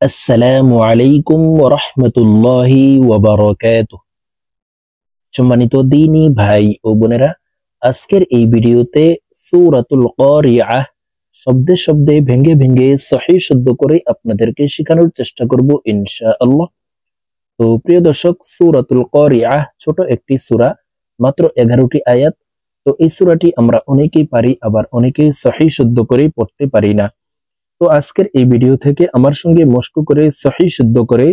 আসসালামু আলাইকুম ওয়া রাহমাতুল্লাহি ওয়া বারাকাতুহু। সম্মানিত দ্বীনী ভাই ও বোনেরা, আজকের এই ভিডিওতে সূরাতুল কারিআহ শব্দে শব্দে ভেঙে ভেঙে সহিহ শুদ্ধ করে আপনাদেরকে শেখানোর চেষ্টা করব ইনশাআল্লাহ। তো প্রিয় দর্শক, সূরাতুল কারিআহ ছোট একটি সূরা, মাত্র 11টি আয়াত। তো এই সূরাটি আমরা অনেকেই পারি, আবার অনেকেই সহিহ শুদ্ধ করে পড়তে পারি না। তো আজকের এই ভিডিও থেকে আমার সঙ্গে মশক করে সহিহ শুদ্ধ করে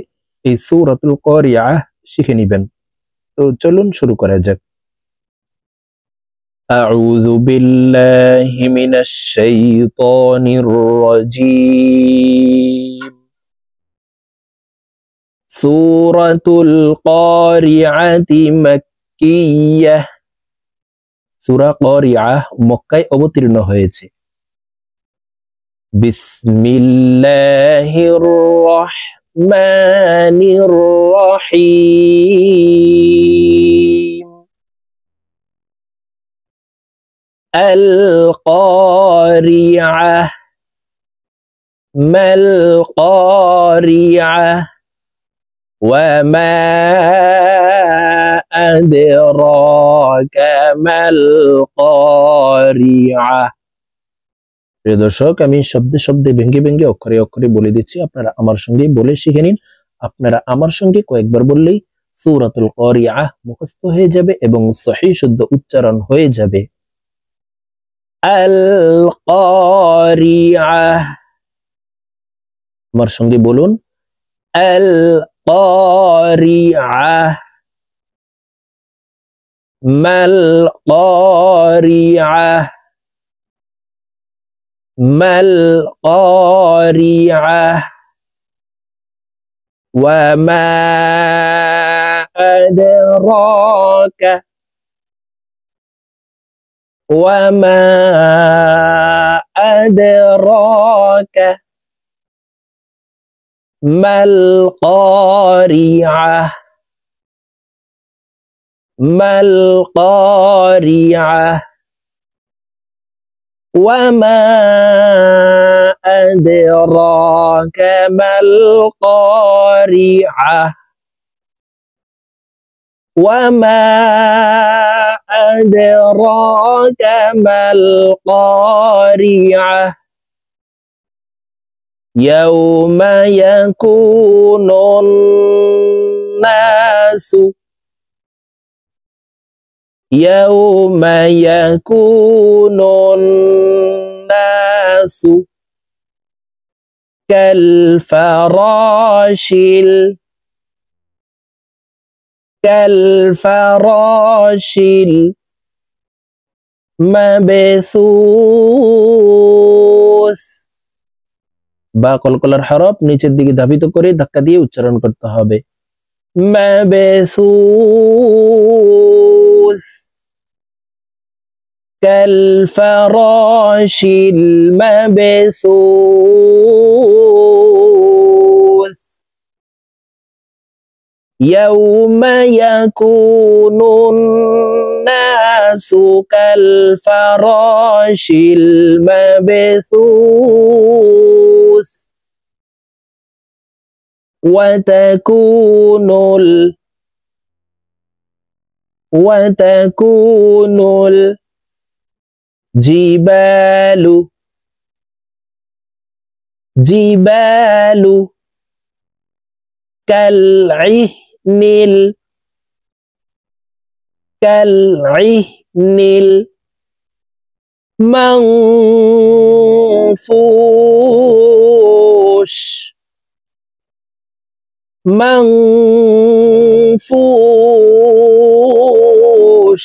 এই সূরাতুল কারিআহ শিখে নেবেন। তো চলুন শুরু করা যাক। আউযু বিল্লাহি মিনাশ শাইতানির রাজীম। সূরাতুল কারিআতি মাক্কিয়াহ। সূরা কারিআহ মক্কায় অবতীর্ণ হয়েছে। বিসমিল্লাহির রাহমানির রাহিম। আল কারিআহ। মাল কারিআহ। ওয়া মা আদরাকা মাল কারিআহ। প্রিয় দর্শক, আমি শব্দে শব্দে ভেঙে ভেঙে অক্ষরে অক্ষরে বলে দিচ্ছি, আপনারা আমার সঙ্গে বলে শিখে নিন। আপনারা আমার সঙ্গে কয়েকবার বললেই সূরাতুল কারিআহ মুখস্থ হয়ে যাবে এবং সহিহ শুদ্ধ উচ্চারণ হয়ে যাবে। আল কারিআহ। আমার সঙ্গে বলুন, আল কারিআহ। মাল কারিআহ। মাল কারিআহ। ওয়া মা আদরাকা। ওয়া মা আদরাকা মাল কারিআহ। মাল কারিআহ। ওয়া মা আদরাকা মাল কারিআহ। ওয়া মা আদরাকা মাল কারিআহ। ইয়াউমা ইয়াকুনুন নাসু। ইয়াউমা ইয়াকুনুন নাসু কাল ফারাশিল মাবসুস। বা কলকলার হরফ নিচের দিকে ধাবিত করে ধাক্কা দিয়ে উচ্চারণ করতে হবে। মাবসুস কাল ফারাশিল মাবসুস। ইয়াউমা ইয়াকুনুন নাসু কাল ফারাশিল মাবসুস। وتكون الجبال كالعهن المنفوش.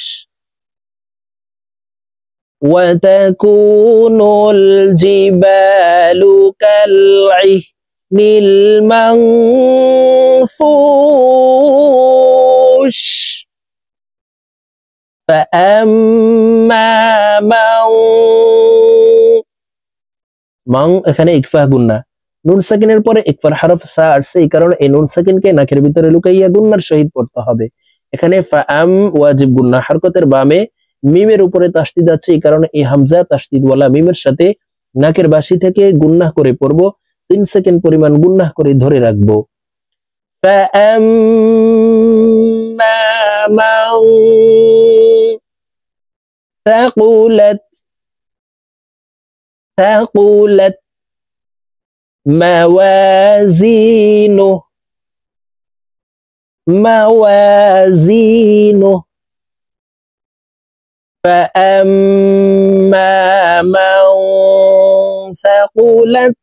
وتكون الجبال كالعهن المنفوش. فأما من এখানে ইকফা গুন্না, নুন সাকিনের পরে ইকফার হরফ সা আসছে, এই কারণে এই নুন সাকিনকে নাকের ভিতরে লুকাইয়া গুন্নার সহিত পড়তে হবে। এখানে ফাআম ওয়াজিব গুন্না, হরকতের বামে মিমের উপরে তাসদিদ আছে, এই কারণে এই হামজা তাসদিদ ওয়ালা মিমের সাথে নাকের বাসি থেকে গুন্নাহ করে পড়ব। তো 3 সেকেন্ড পরিমাণ গুনাহ করে ধরে রাখবো। فأما من ثقلت موازينه فأما من ثقلت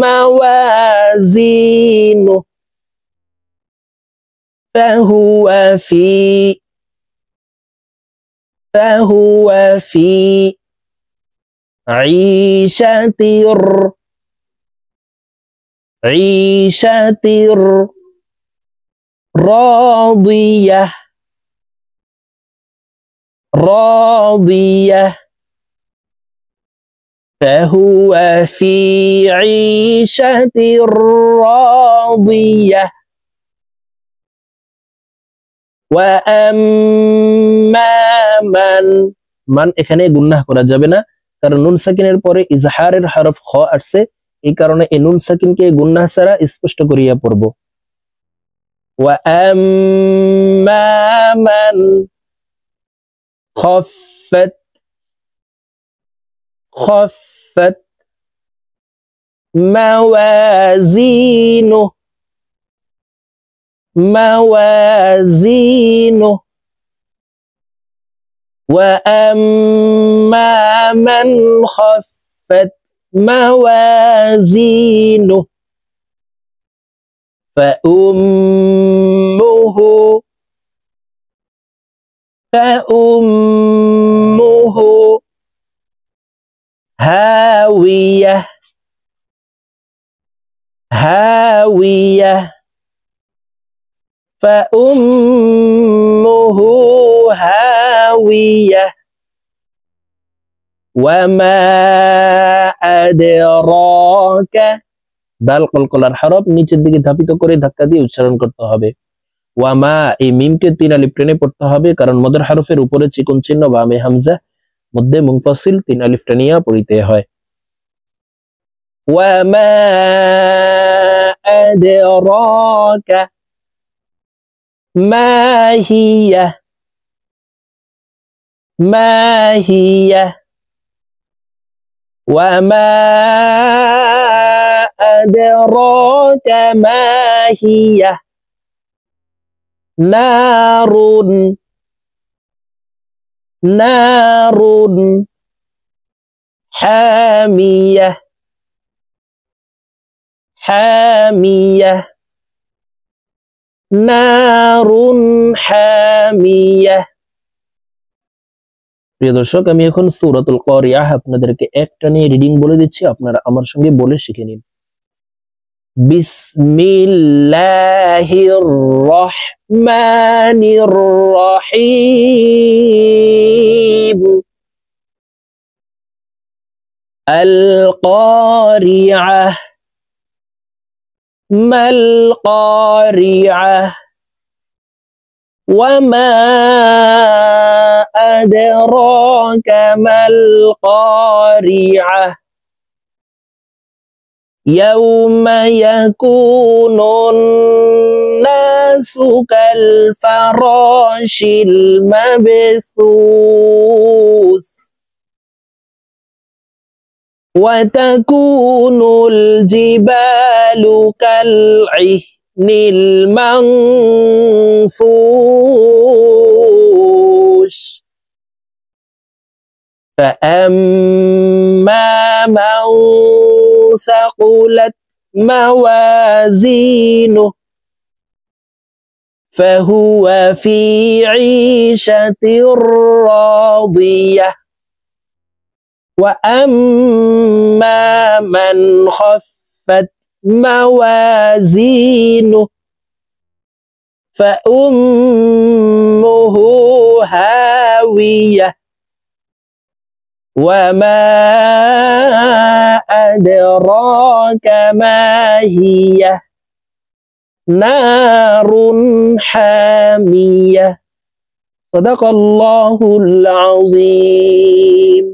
موازينه فهو في عيشة راضية فهو في عيشة راضية وأما من এখানে গুনাহ করা যাবে না, কারণ নুন সাকিনের পরে ইজহারের হরফ খ আসছে, এই কারণে এই নুন সাকিনকে গুনাহ ছাড়া স্পষ্ট করিয়া পড়ব। وأما من خفت موازينه وأما من خفت موازينه فأمه هاوية فأمه هاوية وما أدراك দাল কলকলার হরফ নিচের দিকে ধাপিত করে ধাক্কা দিয়ে উচ্চারণ করতে হবে। ওয়ামা এই মিমকে 3 আলিফ টেনে পড়তে হবে, কারণ মদের হরফের উপরে চিকন চিহ্ন বামে হামজা, মধ্যে মুনফাসিল 3 আলিফ টানিয়া পড়িতে হয়। ওয়ামা আদরাকা মা হিয়া وما أدراك ما هي نار حامية نار حامية। প্রিয় দর্শক, আমি এখন সূরাতুল কারিয়াহ আপনাদেরকে একটা নিয়ে রিডিং বলে দিচ্ছি, আপনারা আমার সঙ্গে বলে শিখে নিন। বিসমিল্লাহির রহমানির রহিম। আল কারিয়াহ মাল কারিয়াহ ওয়ামা أدراك ما القارعة يوم يكون الناس كالفراش المبثوث وتكون الجبال كالعهن المنفوش فأما من ثقلت موازينه فهو في عيشة راضية وأما من خفت موازينه فأمه هاوية وما أدراك ما هي نار حامية صدق الله العظيم।